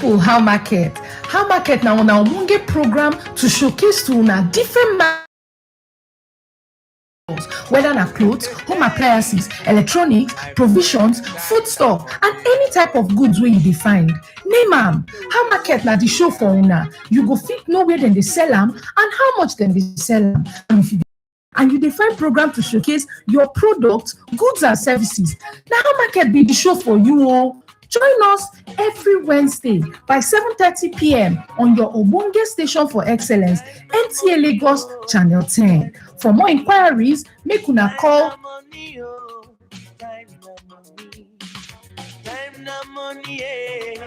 people how market now on our ogbonge program to showcase to una different whether na clothes, home appliances, electronics, provisions, foodstuff, and any type of goods wey you dey find. Name am. How market na the show for una. You go fit know where dem dey sell am and how much dem dey sell am. And you dey find program to showcase your products, goods and services. Na how market be the show for you o. Join us every Wednesday by 7:30 p.m. on your ogbonge station for excellence, NTA Lagos Channel 10. For more inquiries, make una call 080.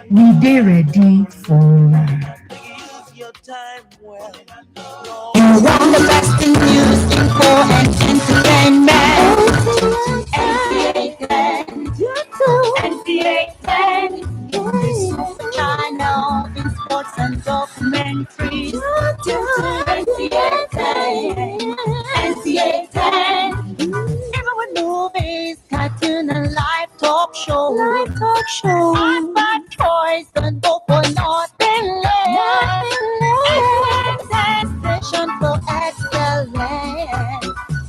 We dey ready for una. You want the best in news, info, and entertainment. NTA 10. Channel in sports and documentaries. NTA 10. Even with movies, cartoon, and live talk show. Bad choice, don't go for nothing less. Station for excellence.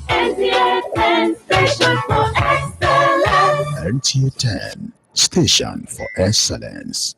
NTA 10 station for excellence. NTA 10 station for excellence.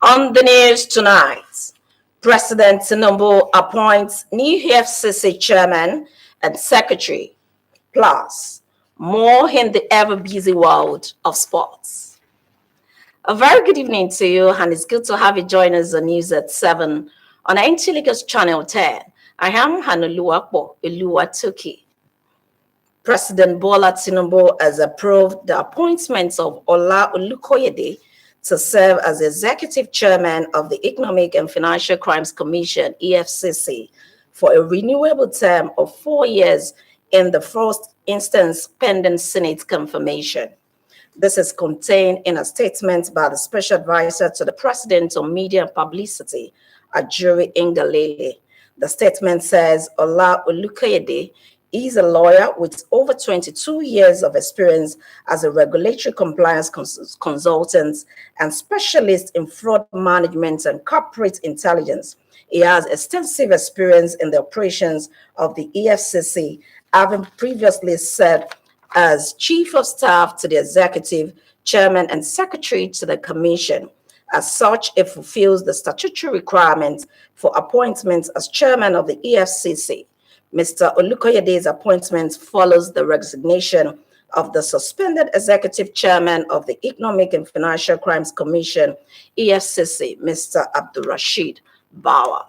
On the news tonight, President Tinubu appoints new EFCC chairman and secretary, plus more in the ever-busy world of sports. A very good evening to you, and it's good to have you join us on News at 7 on NTA Lagos Channel 10. I am Hanuluwapo Oluwatoki. President Bola Tinubu has approved the appointment of Ola Olukoyede to serve as executive chairman of the Economic and Financial Crimes Commission, EFCC, for a renewable term of 4 years in the first instance pending Senate confirmation. This is contained in a statement by the Special Advisor to the President on Media and Publicity, Ajuri Ngalale. The statement says Ola Olukoyede is a lawyer with over 22 years of experience as a regulatory compliance consultant and specialist in fraud management and corporate intelligence. He has extensive experience in the operations of the EFCC, having previously served as Chief of Staff to the Executive, Chairman, and Secretary to the Commission. As such, it fulfills the statutory requirements for appointment as Chairman of the EFCC. Mr. Olukoyede's appointment follows the resignation of the suspended Executive Chairman of the Economic and Financial Crimes Commission, EFCC, Mr. Abdulrasheed Bawa.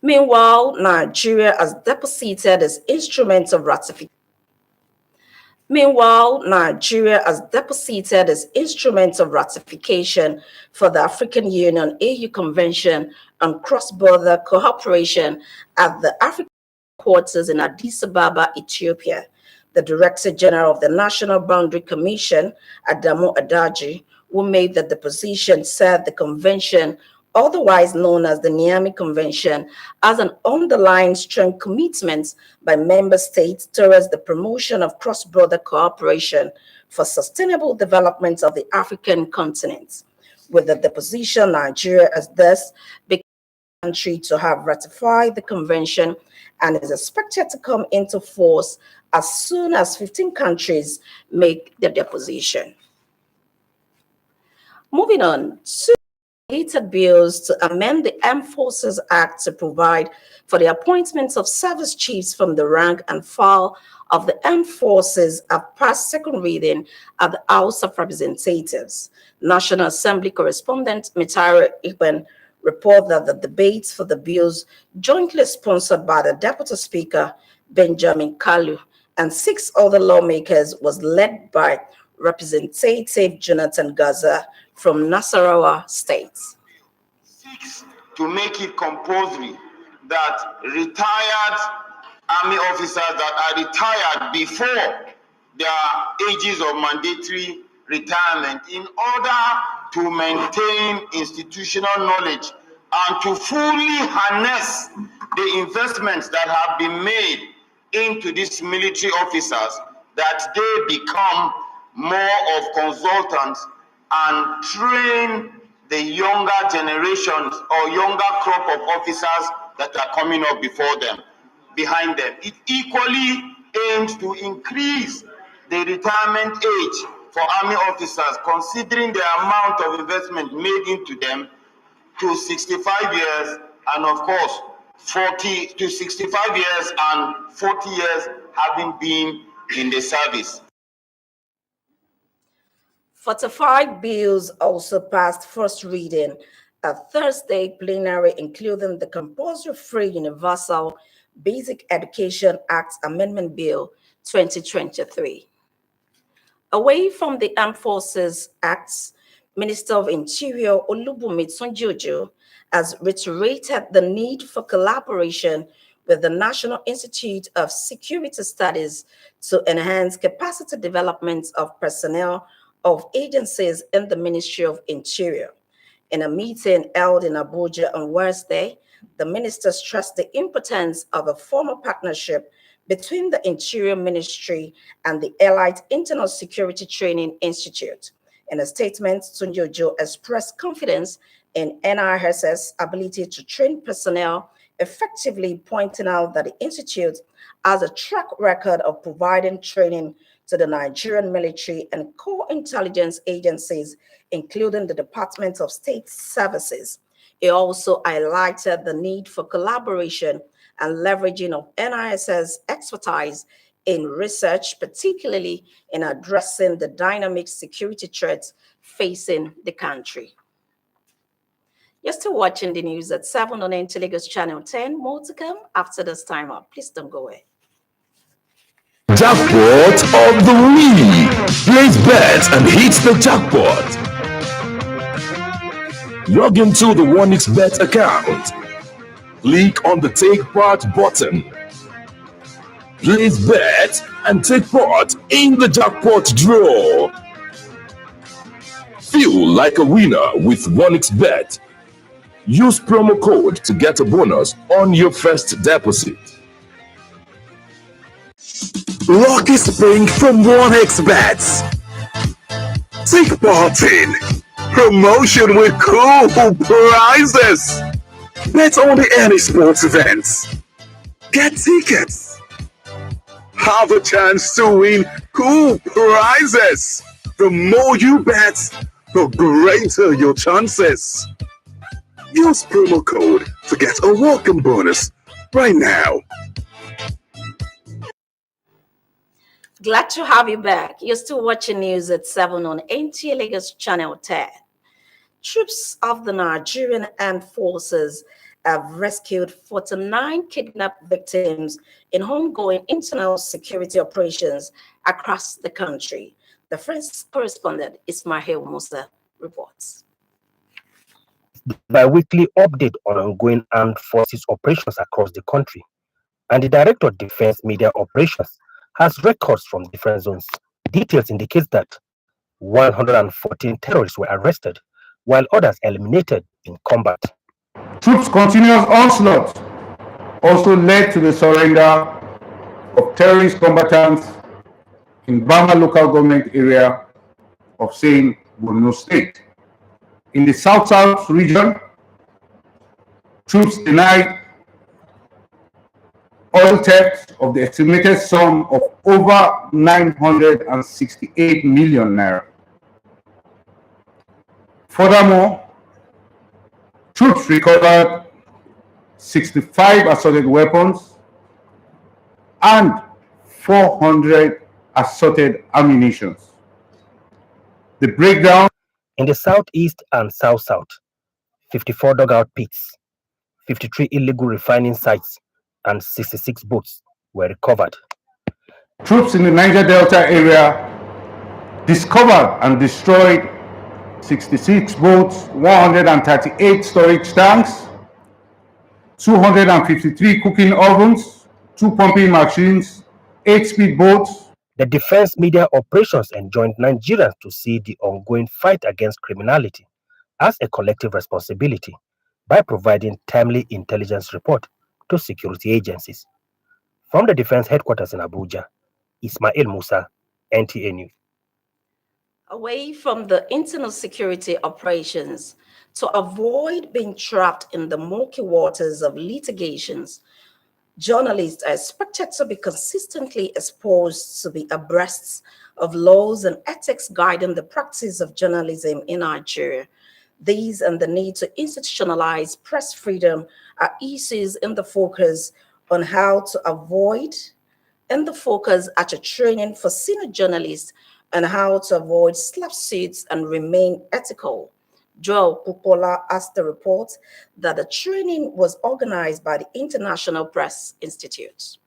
Meanwhile, Nigeria has deposited its instrument of ratification. For the African Union AU Convention on Cross-Border Cooperation at the African Quarters in Addis Ababa, Ethiopia. The Director General of the National Boundary Commission, Adamu Adaji, who made the deposition, said the convention, otherwise known as the Niamey Convention, has an underlying strong commitment by member states towards the promotion of cross-border cooperation for sustainable development of the African continent. With the deposition, Nigeria has thus become the country to have ratified the convention and is expected to come into force as soon as 15 countries make the deposition. Moving on to bills to amend the Armed Forces Act to provide for the appointment of service chiefs from the rank and file of the armed forces have passed second reading at the House of Representatives. National Assembly correspondent Mitara Iben report that the debates for the bills, jointly sponsored by the Deputy Speaker Benjamin Kalu and 6 other lawmakers, was led by Representative Jonathan Gaza from Nasarawa State. To make it compulsory that retired army officers that are retired before their ages of mandatory retirement, in order to maintain institutional knowledge and to fully harness the investments that have been made into these military officers, that they become more of consultants and train the younger generations or younger crop of officers that are coming up behind them. It equally aims to increase the retirement age for army officers, considering the amount of investment made into them, to 65 years, and of course 40 to 65 years and 40 years having been in the service. 45 bills also passed first reading at Thursday plenary, including the Compulsory Free Universal Basic Education Act Amendment Bill 2023. Away from the Armed Forces Acts, Minister of Interior Olubunmi Tunji has reiterated the need for collaboration with the National Institute of Security Studies to enhance capacity development of personnel of agencies in the Ministry of Interior. In a meeting held in Abuja on Wednesday, the minister stressed the importance of a formal partnership between the Interior Ministry and the Elite Internal Security Training Institute. In a statement, Tunji Ojo expressed confidence in NISS's ability to train personnel effectively, pointing out that the institute has a track record of providing training to the Nigerian military and core intelligence agencies, including the Department of State Services. He also highlighted the need for collaboration and leveraging of NISS's expertise in research, particularly in addressing the dynamic security threats facing the country. You're still watching the news at 7 on NT Lagos Channel 10. More to come after this time up. Please don't go away. Jackpot of the week. Place bets and hit the jackpot. Log into the OneXBet account. Click on the Take Part button. Place bet and take part in the jackpot draw. Feel like a winner with OneXBet. Use promo code to get a bonus on your first deposit. Lucky Spring from OneXBet. Take part in promotion with cool prizes. Bet on any sports events. Get tickets. Have a chance to win cool prizes. The more you bet, the greater your chances. Use promo code to get a welcome bonus right now. Glad to have you back. You're still watching news at 7 on NT Lagos Channel 10. Troops of the Nigerian Armed Forces have rescued 49 kidnapped victims in ongoing internal security operations across the country. The French correspondent Ismail Musa reports. Bi-weekly update on ongoing armed forces operations across the country, and the Director of Defense Media Operations has records from different zones. Details indicate that 114 terrorists were arrested, while others eliminated in combat. Troops' continuous onslaught also led to the surrender of terrorist combatants in Bama local government area of Sane, Borno State. In the South-South region, troops denied oil theft of the estimated sum of over 968 million naira. Furthermore, troops recovered 65 assorted weapons and 400 assorted ammunitions. The breakdown in the southeast and south-south, 54 dugout pits, 53 illegal refining sites, and 66 boats were recovered. Troops in the Niger Delta area discovered and destroyed 66 boats, 138 storage tanks, 253 cooking ovens, 2 pumping machines, 8 speedboats. The defense media operations enjoined Nigerians to see the ongoing fight against criminality as a collective responsibility by providing timely intelligence report to security agencies. From the defense headquarters in Abuja, Ismail Musa, NTA News. Away from the internal security operations, to avoid being trapped in the murky waters of litigations, journalists are expected to be consistently exposed to be abreast of laws and ethics guiding the practice of journalism in Nigeria. These and the need to institutionalize press freedom are issues in the focus on how to avoid, in the focus at a training for senior journalists and how to avoid slap suits and remain ethical. Joel Pupola asked the report that the training was organized by the International Press Institute.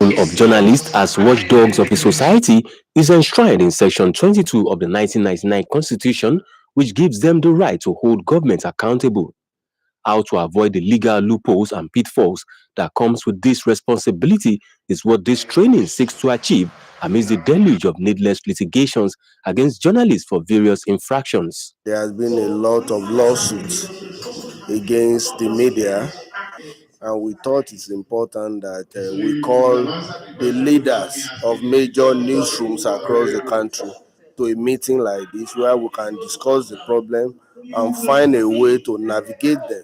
Of journalists as watchdogs of a society is enshrined in Section 22 of the 1999 Constitution, which gives them the right to hold government accountable. How to avoid the legal loopholes and pitfalls that comes with this responsibility is what this training seeks to achieve amidst the deluge of needless litigations against journalists for various infractions. There has been a lot of lawsuits against the media, and we thought it's important that we call the leaders of major newsrooms across the country to a meeting like this where we can discuss the problem and find a way to navigate them.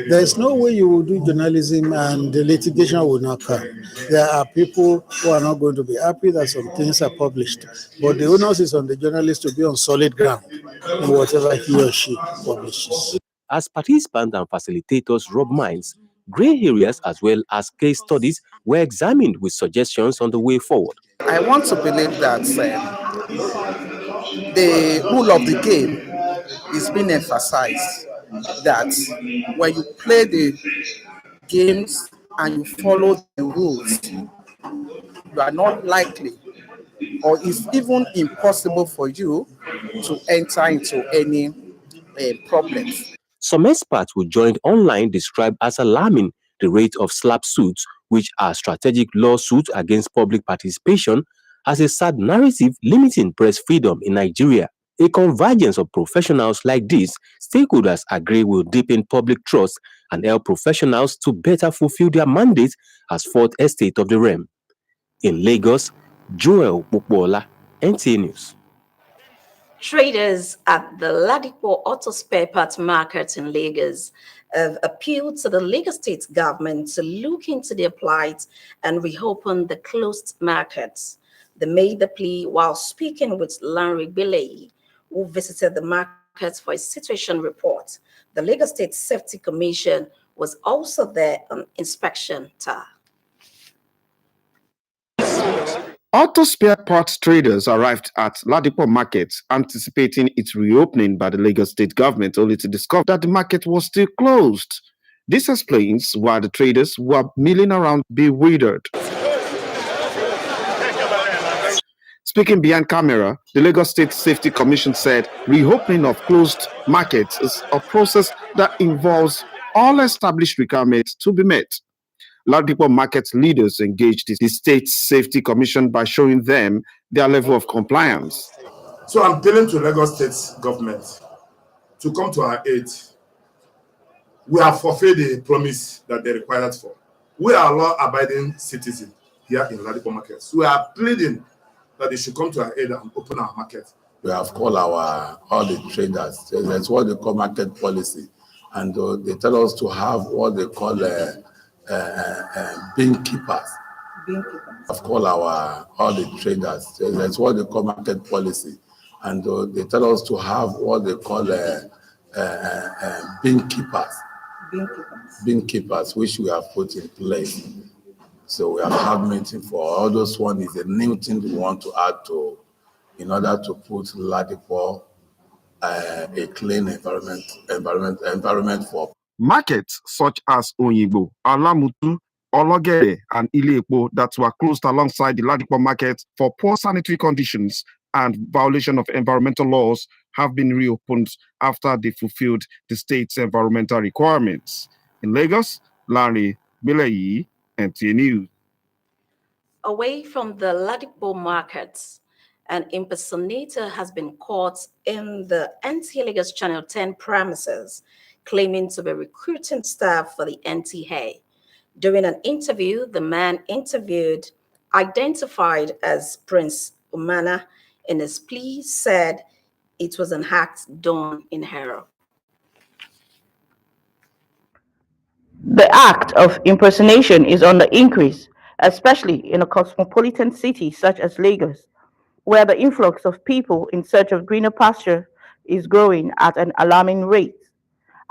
There is no way you will do journalism and the litigation will not come. There are people who are not going to be happy that some things are published, but the onus is on the journalist to be on solid ground in whatever he or she publishes. As participants and facilitators rub minds, grey areas as well as case studies were examined with suggestions on the way forward. I want to believe that the rule of the game is being emphasized, that when you play the games and you follow the rules, you are not likely, or it's even impossible for you to enter into any problems. Some experts who joined online described as alarming the rate of slap suits, which are strategic lawsuits against public participation, as a sad narrative limiting press freedom in Nigeria. A convergence of professionals like this, stakeholders agree will deepen public trust and help professionals to better fulfill their mandate as fourth estate of the realm. In Lagos, Joel Pupola, NTA News. Traders at the Ladipo Auto Spare Parts Market in Lagos have appealed to the Lagos State government to look into their plight and reopen the closed markets. They made the plea while speaking with Larry Bilei, who visited the markets for a situation report. The Lagos State Safety Commission was also there on inspection tour. Auto spare parts traders arrived at Ladipo Market anticipating its reopening by the Lagos State government, only to discover that the market was still closed. This explains why the traders were milling around bewildered. Speaking behind camera, the Lagos State Safety Commission said reopening of closed markets is a process that involves all established requirements to be met. Ladipo market leaders engaged the State Safety Commission by showing them their level of compliance. So I'm appealing to Lagos State government to come to our aid. We have forfeited the promise that they required us for. We are law-abiding citizens here in Ladipo market. So we are pleading that they should come to our aid and open our market. We have called all the traders. That's what they call market policy, and they tell us to have what they call bin keepers. I've called all the traders. That's what they call market policy, and they tell us to have what they call bin keepers. Bin keepers, which we have put in place. So we have had meeting for all those. One is a new thing we want to add to, in order to put Ladipo a clean environment for. Markets such as Onyibo, Alamutu, Ologere, and Ilepo that were closed alongside the Ladipo market for poor sanitary conditions and violation of environmental laws have been reopened after they fulfilled the state's environmental requirements. In Lagos, Larry Bileyi, NTA News. Away from the Ladipo markets, an impersonator has been caught in the NTA Lagos Channel 10 premises, claiming to be recruiting staff for the NTA. During an interview, the man interviewed, identified as Prince Umana, in his plea said it was an act done in error. The act of impersonation is on the increase, especially in a cosmopolitan city such as Lagos, where the influx of people in search of greener pasture is growing at an alarming rate.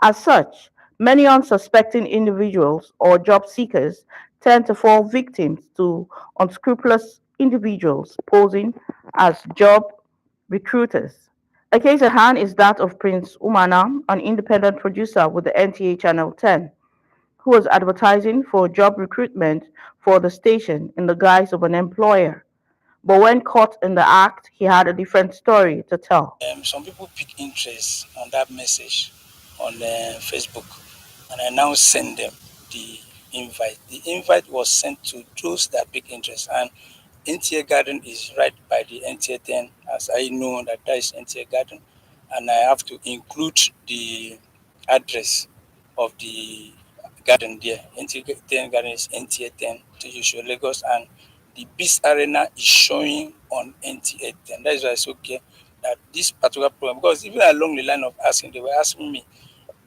As such, many unsuspecting individuals or job seekers tend to fall victims to unscrupulous individuals posing as job recruiters. A case at hand is that of Prince Umana, an independent producer with the NTA Channel 10, who was advertising for job recruitment for the station in the guise of an employer. But when caught in the act, he had a different story to tell. Some people pick interest on that message on Facebook, and I now send them the invite. The invite was sent to those that pick interest, and NTA Garden is right by the NTA 10, as I know that is NTA Garden, and I have to include the address of the garden there. NTA 10 Garden is NTA 10 to Joshua Lagos, and the Beast Arena is showing on NTA 10. That is why it's okay that this particular program, because even along the line of asking, they were asking me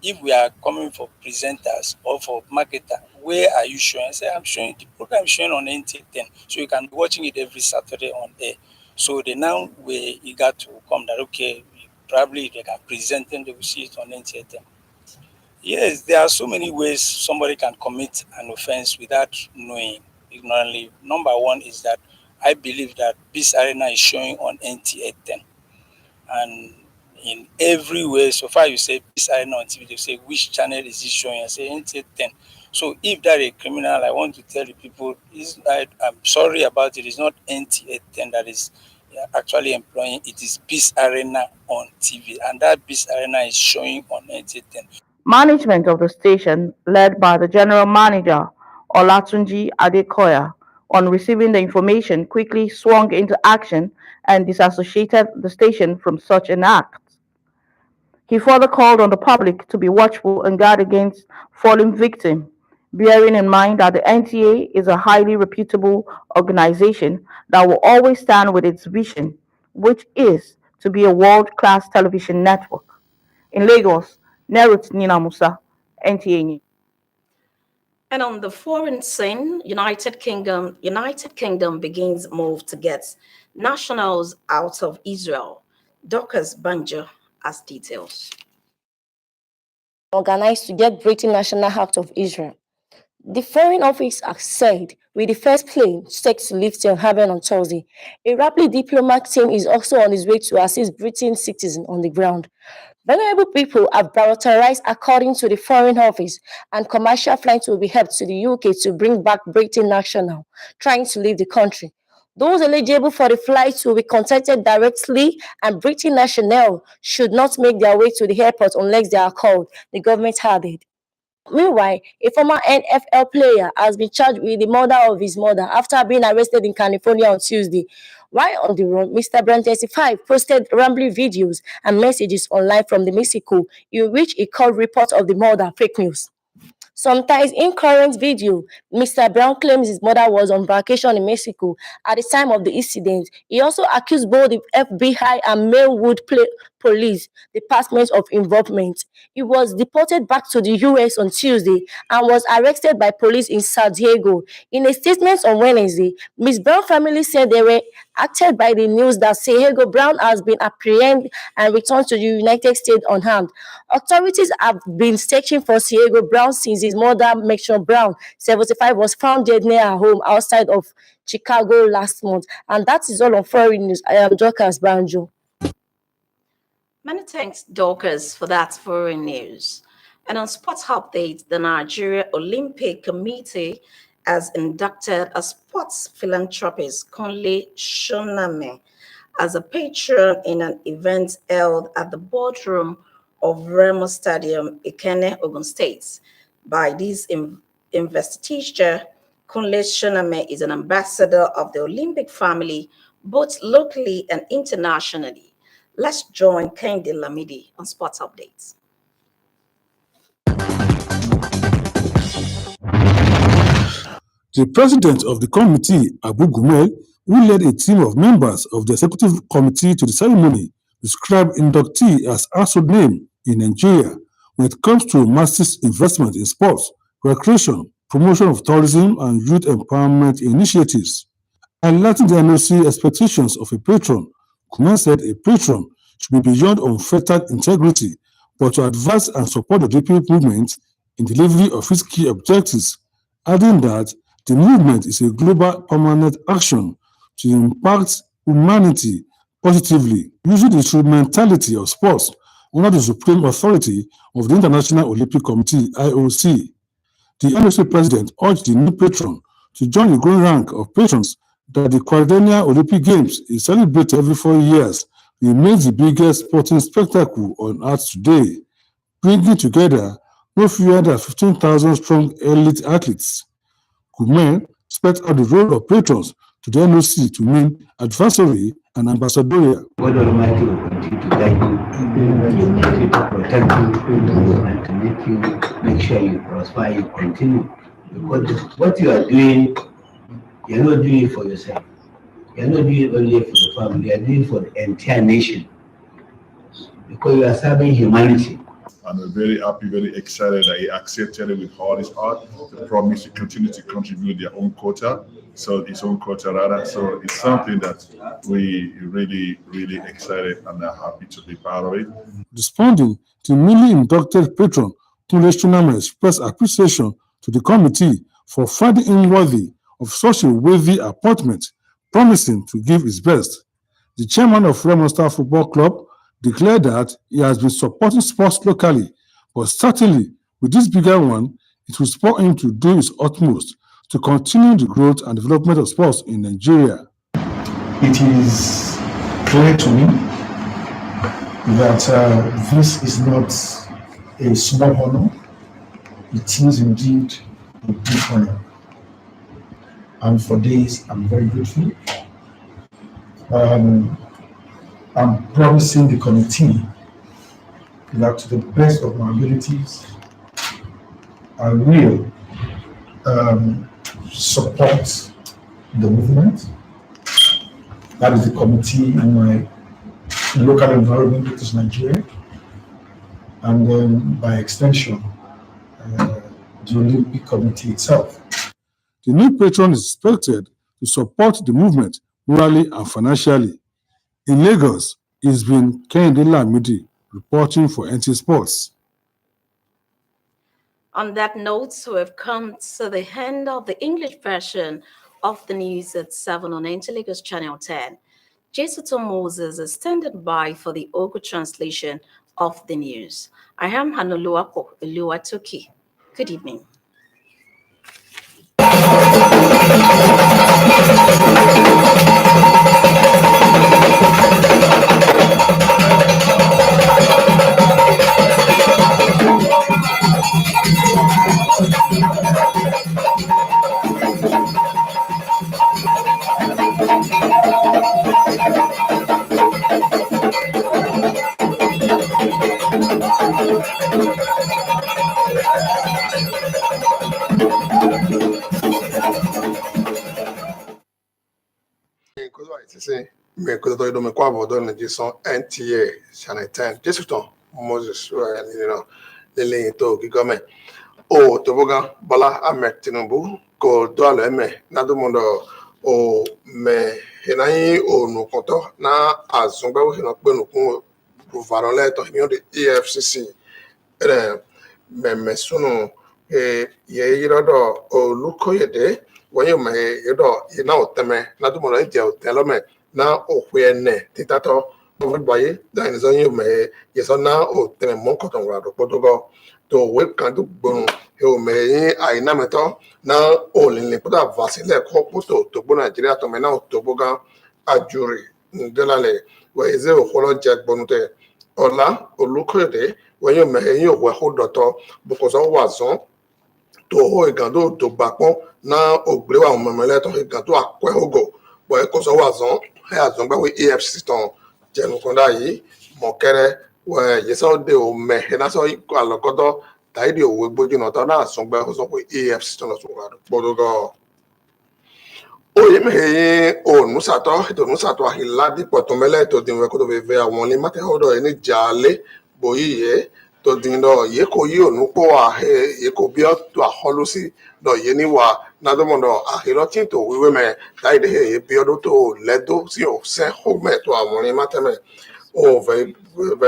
if we are coming for presenters or for marketer, where are you showing? I said, I'm showing the program showing on NTA 10, so you can be watching it every Saturday on air. So they now were eager to come that, okay, probably they can present them, they will see it on NTA 10. Yes, there are so many ways somebody can commit an offense without knowing ignorantly. Number one is that I believe that Beast Arena is showing on NTA 10. And in every way, so far you say Beast Arena on TV, they say which channel is it showing? I say NTA 10. So if that is a criminal, I want to tell the people, I'm sorry about it. It's not NTA 10 that is actually employing. It is Beast Arena on TV. And that Beast Arena is showing on NTA 10. Management of the station, led by the general manager, Olatunji Adekoya, on receiving the information, quickly swung into action and disassociated the station from such an act. He further called on the public to be watchful and guard against falling victim, bearing in mind that the NTA is a highly reputable organization that will always stand with its vision, which is to be a world-class television network. In Lagos, Nerut Nina Musa, NTA News. And on the foreign scene, United Kingdom begins move to get nationals out of Israel. Dorcas Banjo has details. Organized to get Britain national out of Israel. The Foreign Office has said, with the first plane set to leave Tel Aviv on Thursday, a rapid diplomat team is also on its way to assist British citizens on the ground. Vulnerable people have prioritized according to the Foreign Office, and commercial flights will be helped to the UK to bring back Britain national trying to leave the country. Those eligible for the flights will be contacted directly, and Britain national should not make their way to the airport unless they are called, the government added. Meanwhile, a former NFL player has been charged with the murder of his mother after being arrested in California on Tuesday. While on the run, Mr. Brand 35 posted rambling videos and messages online from the Mexico in which he called reports of the murder fake news. Sometimes in current video, Mr. Brown claims his mother was on vacation in Mexico at the time of the incident. He also accused both the FBI and Maywood Police Department of involvement. He was deported back to the US on Tuesday and was arrested by police in San Diego. In a statement on Wednesday, Ms. Brown family said they were acted by the news that Sehego Brown has been apprehended and returned to the United States unharmed. Authorities have been searching for Sehego Brown since his mother, Mection Brown, 75, was found dead near her home outside of Chicago last month. And that is all on Foreign News. I am Dorcas Banjo. Many thanks, Dorcas, for that foreign news. And on sports updates, the Nigeria Olympic Committee has inducted a sports philanthropist, Kunle Shoname, as a patron in an event held at the boardroom of Remo Stadium, Ikenne, Ogun State. By this investiture, Kunle Shoname is an ambassador of the Olympic family, both locally and internationally. Let's join Kendi Lamidi on Sports Updates. The president of the committee, Abu Gumel, who led a team of members of the executive committee to the ceremony, described inductee as household name in Nigeria when it comes to massive investment in sports, recreation, promotion of tourism, and youth empowerment initiatives. Highlighting the NOC expectations of a patron, Gumel said a patron should be beyond unfettered integrity, but to advise and support the DP movement in delivery of its key objectives, adding that the movement is a global permanent action to impact humanity positively, using the instrumentality of sports under the supreme authority of the International Olympic Committee, IOC. The NOC president urged the new patron to join the growing rank of patrons that the quadrennial Olympic Games is celebrated every 4 years, remains the biggest sporting spectacle on earth today, bringing together no fewer than 15,000 strong elite athletes. Gumel spelled out the role of patrons to the NOC to mean advisory and ambassadorial. God Almighty will continue to guide you, to protect you, and to make sure you prosper, you continue. Because what you are doing, you're not doing it for yourself. You're not doing it only for the family, you're doing it for the entire nation. Because you are serving humanity. I'm very happy, very excited that he accepted it with all his heart. The promise to continue to contribute their own quota, so his own quota rather. So it's something that we really, really excited and are happy to be part of it. Responding to newly inducted patron, Kunle Shoname expressed appreciation to the committee for finding him worthy of such a worthy appointment, promising to give his best. The chairman of Remo Star Football Club declared that he has been supporting sports locally, but certainly with this bigger one, it will spur him to do his utmost to continue the growth and development of sports in Nigeria. It is clear to me that this is not a small honor. It is indeed a big honor. And for this, I'm very grateful. I'm promising the committee that to the best of my abilities, I will support the movement. That is the committee in my local environment, which is Nigeria, and then by extension, the Olympic Committee itself. The new patron is expected to support the movement morally and financially. In Lagos, it's been Kendi Lamidi reporting for NT Sports. On that note, so we've come to the end of the English version of the news at 7 on NT Lagos Channel 10. Jesuto Moses is standing by for the Ogo translation of the news. I am Hanoluapo Oluwatoki. Good evening. NTA Channel 10 Jesuton Moses lele to gigome o toboga Bola Ahmed Tinubu ko doalo eme na do mondo o me henai o no konto na azungba wo hina pe no kun varon leto mi de EFCC me sunu ye yirodo o lukoyede wonye me yedo ina oteme na do mondo je otelome na ohwe ne titato voyez, dans les zones, mais ils sont là au témoin quand on va au Portugal. To we kan do gbon e o me ai na meto na o le puta vasile ko puto to bo Nigeria to me na to boga ajuri ndela le we eze o kholo jack bonute ola olukode we yo me yin o we ho doto because o wazon to ho igando to bapon na ogbre wa memele to igando akwe ogo bo e ko so wazon e azon gba we EFCC ton jenu konda yi mo kere we yeso de o me na so iko alokodo taidi o we gboju na to na sun gba so pe EFCC ton so ga bodogo o ye me o nusato ahila di potomele to din we ko to ve awon ni mate odo ni jale boyi ye to din do ye ko yi onu po ahe ye ko bi o to aholusi do ye ni wa na do mondo ahilo tin to we me taidi ye bi odo to ledo si o se ho me to awon ni mate me o ve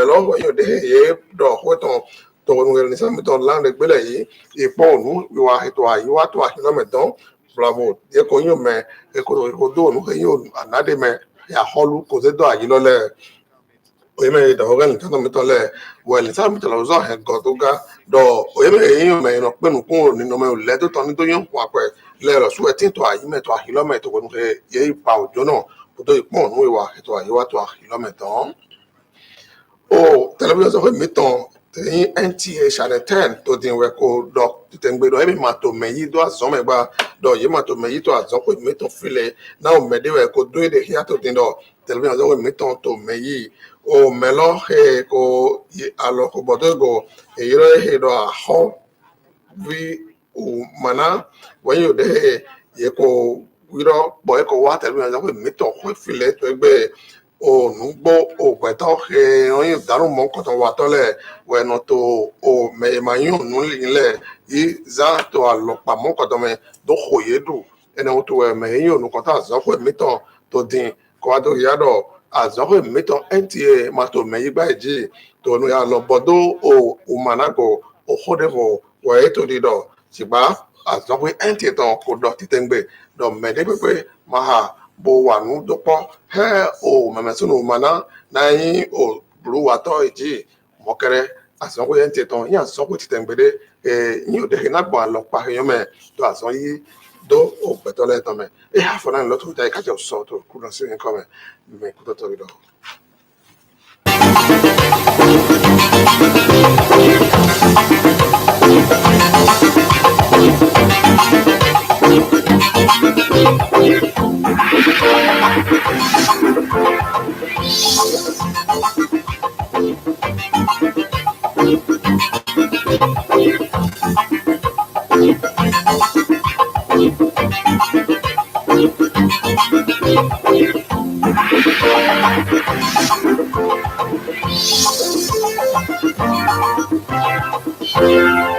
lo yo de ye do ho to nu ni sa mi to land gbele yi ipo onu wa to ayi wa to ahilo me don bravo ye ko yo me e ko do nu he yo anade me ya holu ko ze do ayi lo le o me da ho gan tan mi to le we le sa mi to lo zo he go to ga do o me yo me no pe nu kun ni no me le to ton to yo wa pe le ro su e tin to ayi me to ayi lo me to ko nu he ye pa ojo no ko to ipon nu wa to ayi wa to ayi lo me ton o television so mi ton tin NTA channel 10 to din we ko do tin gbe do e mi ma to me yi do azon me gba do ye ma to me yi to azon ko mi to file na o me de we ko do de here to din do television so mi ton to me yi o me lo he ko alo ko bodo go e yiro he do a ho vi o mana when you de ye ko wiro boy ko wa television so mi to ko file to gbe o nugbo o gbeto he oyin daru mo ko to wa to le we no to o me ma yun nu le yi za to alopa mo ko to me do khoyedu ene o to me yun nu ko ta zo ko mi to din ko ado ya do azo ko mi to NTA ma to me yi gba ji to nu ya lo bodo o manago o khodevo we to di do siba azo ko NTA to ko do titengbe do me de pe ma ha bo wa nu dopo he o memesunu mana na yin o buru wa to iji mo kere asan ko yen te ton yan so ko ti tengbede yin o de na gbo alo pa yan me to asan yi do o peto le ton me e ha fo na lo to dai ka je so to ku no se nkan me ku to do Thank you.